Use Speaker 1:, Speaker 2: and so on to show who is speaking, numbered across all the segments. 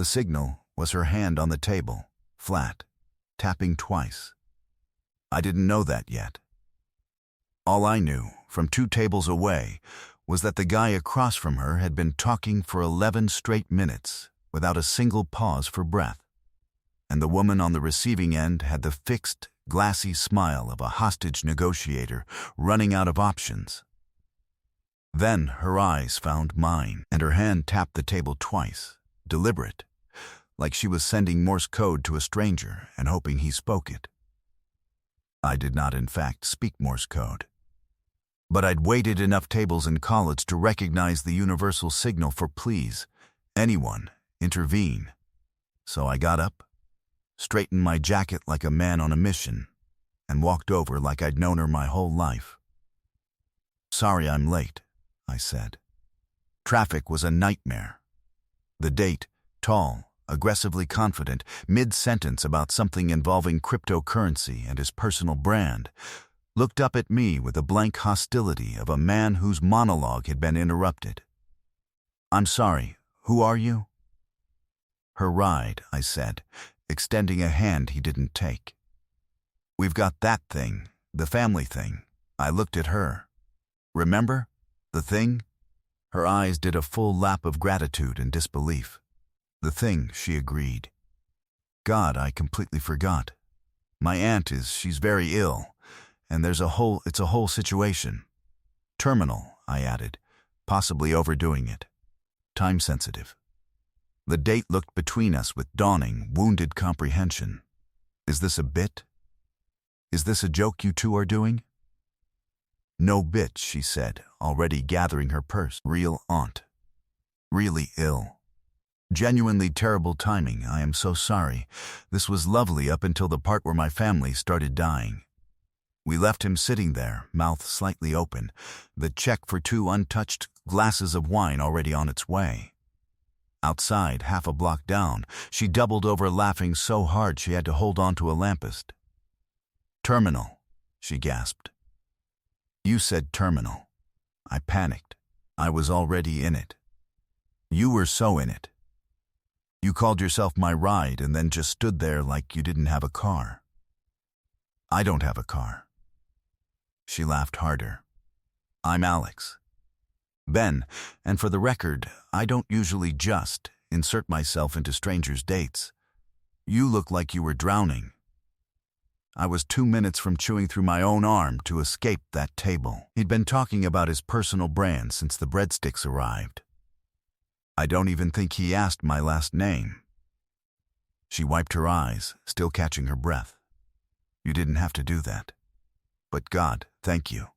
Speaker 1: The signal was her hand on the table, flat, tapping twice. I didn't know that yet. All I knew, from 2 tables away, was that the guy across from her had been talking for 11 straight minutes without a single pause for breath, and the woman on the receiving end had the fixed, glassy smile of a hostage negotiator running out of options. Then her eyes found mine, and her hand tapped the table twice, deliberate, like she was sending Morse code to a stranger and hoping he spoke it. I did not, in fact, speak Morse code. But I'd waited enough tables in college to recognize the universal signal for please, anyone, intervene. So I got up, straightened my jacket like a man on a mission, and walked over like I'd known her my whole life. "Sorry I'm late," I said. Traffic was a nightmare. The date, tall, aggressively confident, mid-sentence about something involving cryptocurrency and his personal brand, looked up at me with the blank hostility of a man whose monologue had been interrupted. "I'm sorry, who are you?" "Her ride," I said, extending a hand he didn't take. "We've got that thing, the family thing." I looked at her. "Remember? The thing?" Her eyes did a full lap of gratitude and disbelief. "The thing," she agreed. "God, I completely forgot. My aunt she's very ill, and it's a whole situation. Terminal," I added, possibly overdoing it. Time sensitive. The date looked between us with dawning, wounded comprehension. "Is this a bit? Is this a joke you two are doing?" "No bit," she said, already gathering her purse. "Real aunt. Really ill. Genuinely terrible timing. I am so sorry. This was lovely up until the part where my family started dying. We left him sitting there, mouth slightly open, the check for 2 untouched glasses of wine already on its way. Outside, half a block down, she doubled over laughing so hard she had to hold on to a lamppost. "Terminal," she gasped. "You said terminal." I panicked. I was already in it. "You were so in it. You called yourself my ride and then just stood there like you didn't have a car." "I don't have a car." She laughed harder. "I'm Alex. Ben, and for the record, I don't usually just insert myself into strangers' dates. You look like you were drowning." I was 2 minutes from chewing through my own arm to escape that table. He'd been talking about his personal brand since the breadsticks arrived. I don't even think he asked my last name. She wiped her eyes, still catching her breath. "You didn't have to do that. But God, thank you.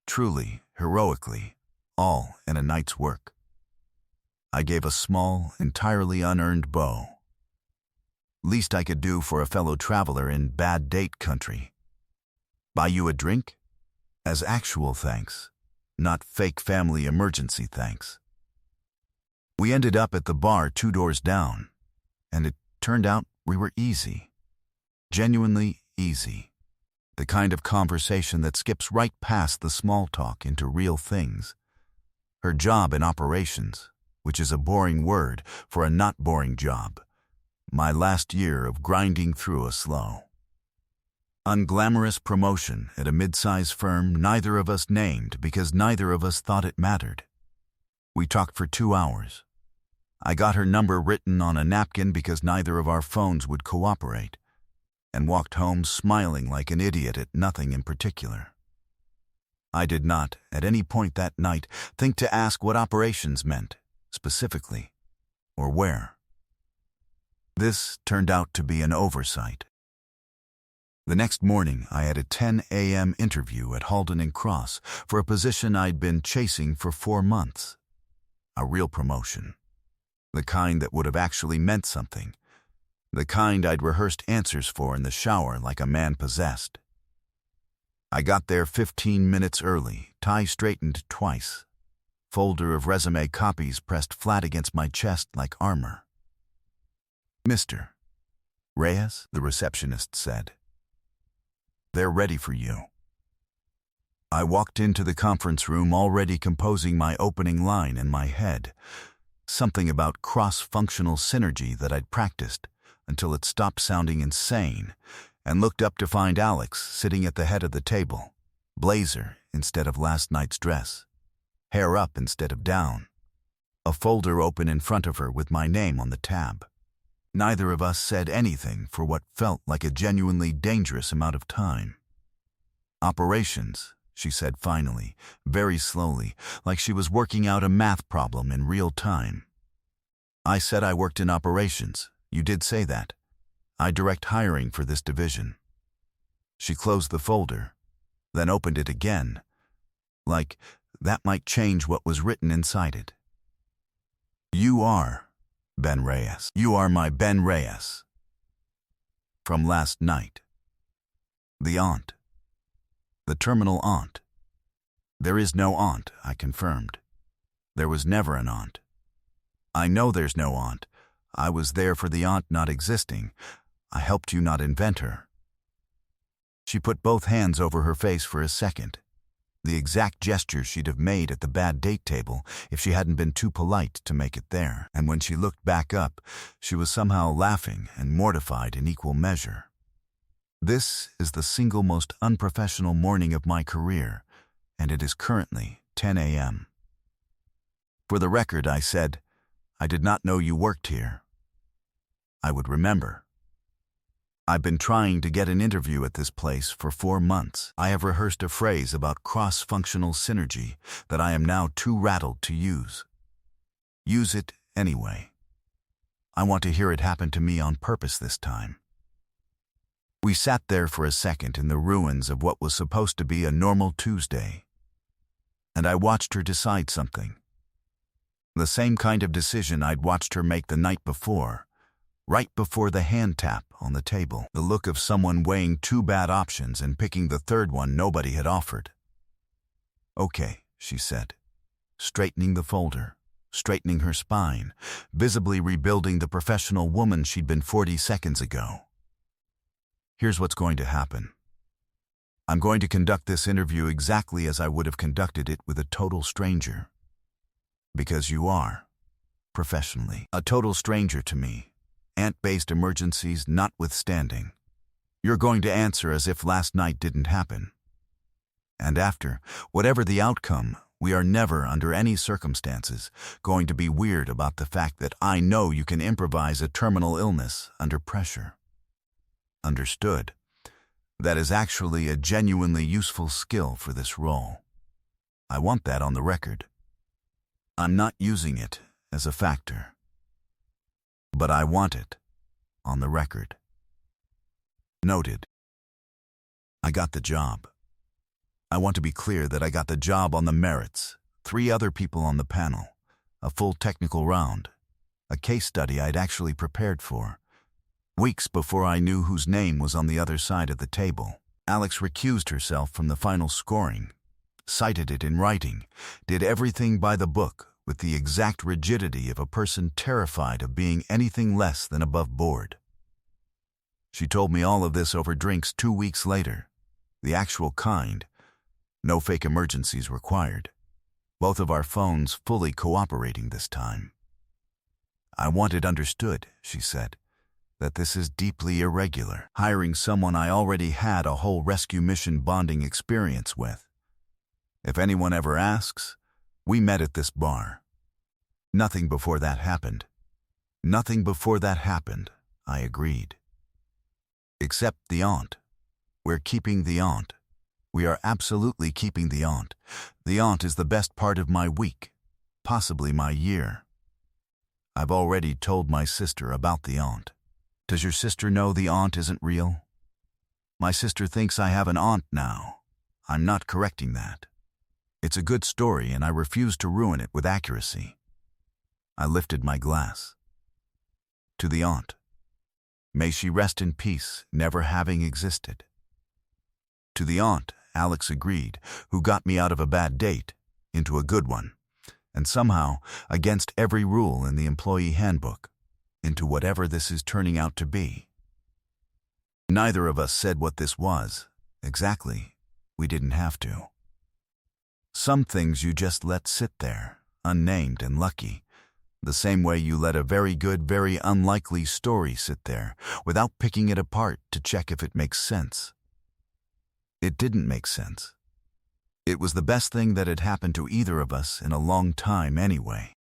Speaker 1: Truly, heroically, all in a night's work." I gave a small, entirely unearned bow. Least I could do for a fellow traveler in bad date country. "Buy you a drink?" As actual thanks, not fake family emergency thanks. We ended up at the bar 2 doors down, and it turned out we were easy. Genuinely easy. The kind of conversation that skips right past the small talk into real things. Her job in operations, which is a boring word for a not boring job. My last year of grinding through a slow, unglamorous promotion at a mid-size firm neither of us named because neither of us thought it mattered. We talked for 2 hours. I got her number written on a napkin because neither of our phones would cooperate, and walked home smiling like an idiot at nothing in particular. I did not, at any point that night, think to ask what operations meant, specifically, or where. This turned out to be an oversight. The next morning, I had a 10 a.m. interview at Halden & Cross for a position I'd been chasing for 4 months. A real promotion. The kind that would have actually meant something. The kind I'd rehearsed answers for in the shower like a man possessed. I got there 15 minutes early, tie straightened twice. Folder of resume copies pressed flat against my chest like armor. "Mr. Reyes," the receptionist said. "They're ready for you." I walked into the conference room already composing my opening line in my head. Something about cross-functional synergy that I'd practiced until it stopped sounding insane, and looked up to find Alex sitting at the head of the table, blazer instead of last night's dress, hair up instead of down, a folder open in front of her with my name on the tab. Neither of us said anything for what felt like a genuinely dangerous amount of time. "Operations," she said finally, very slowly, like she was working out a math problem in real time. "I said I worked in operations. You did say that. I direct hiring for this division." She closed the folder, then opened it again, like that might change what was written inside it. "You are Ben Reyes. You are my Ben Reyes. From last night. The aunt. The terminal aunt." "There is no aunt," I confirmed. "There was never an aunt." "I know there's no aunt. I was there for the aunt not existing. I helped you not invent her." She put both hands over her face for a second, the exact gesture she'd have made at the bad date table if she hadn't been too polite to make it there. And when she looked back up, she was somehow laughing and mortified in equal measure. "This is the single most unprofessional morning of my career, and it is currently 10 a.m. For the record," I said, "I did not know you worked here." I would remember. "I've been trying to get an interview at this place for 4 months. I have rehearsed a phrase about cross-functional synergy that I am now too rattled to use. Use it anyway. I want to hear it happen to me on purpose this time." We sat there for a second in the ruins of what was supposed to be a normal Tuesday, and I watched her decide something. The same kind of decision I'd watched her make the night before, right before the hand tap on the table, the look of someone weighing 2 bad options and picking the third one nobody had offered. "Okay," she said, straightening the folder, straightening her spine, visibly rebuilding the professional woman she'd been 40 seconds ago. "Here's what's going to happen. I'm going to conduct this interview exactly as I would have conducted it with a total stranger. Because you are, professionally, a total stranger to me. Ant-based emergencies notwithstanding. You're going to answer as if last night didn't happen. And after, whatever the outcome, we are never, under any circumstances, going to be weird about the fact that I know you can improvise a terminal illness under pressure. Understood? That is actually a genuinely useful skill for this role. I want that on the record. I'm not using it as a factor. But I want it on the record." Noted. I got the job. I want to be clear that I got the job on the merits. 3 other people on the panel, a full technical round, a case study I'd actually prepared for. Weeks before I knew whose name was on the other side of the table. Alex recused herself from the final scoring, cited it in writing, did everything by the book, with the exact rigidity of a person terrified of being anything less than above board. She told me all of this over drinks 2 weeks later, the actual kind, no fake emergencies required, both of our phones fully cooperating this time. "I want it understood," she said, "that this is deeply irregular, hiring someone I already had a whole rescue mission bonding experience with. If anyone ever asks, we met at this bar. Nothing before that happened. Nothing before that happened," I agreed. "Except the aunt. We're keeping the aunt. We are absolutely keeping the aunt. The aunt is the best part of my week, possibly my year. I've already told my sister about the aunt. Does your sister know the aunt isn't real? My sister thinks I have an aunt now. I'm not correcting that. It's a good story and I refuse to ruin it with accuracy." I lifted my glass. "To the aunt. May she rest in peace, never having existed." "To the aunt," Alex agreed, "who got me out of a bad date into a good one, and somehow, against every rule in the employee handbook, into whatever this is turning out to be." Neither of us said what this was, exactly. We didn't have to. Some things you just let sit there, unnamed and lucky. The same way you let a very good, very unlikely story sit there without picking it apart to check if it makes sense. It didn't make sense. It was the best thing that had happened to either of us in a long time anyway.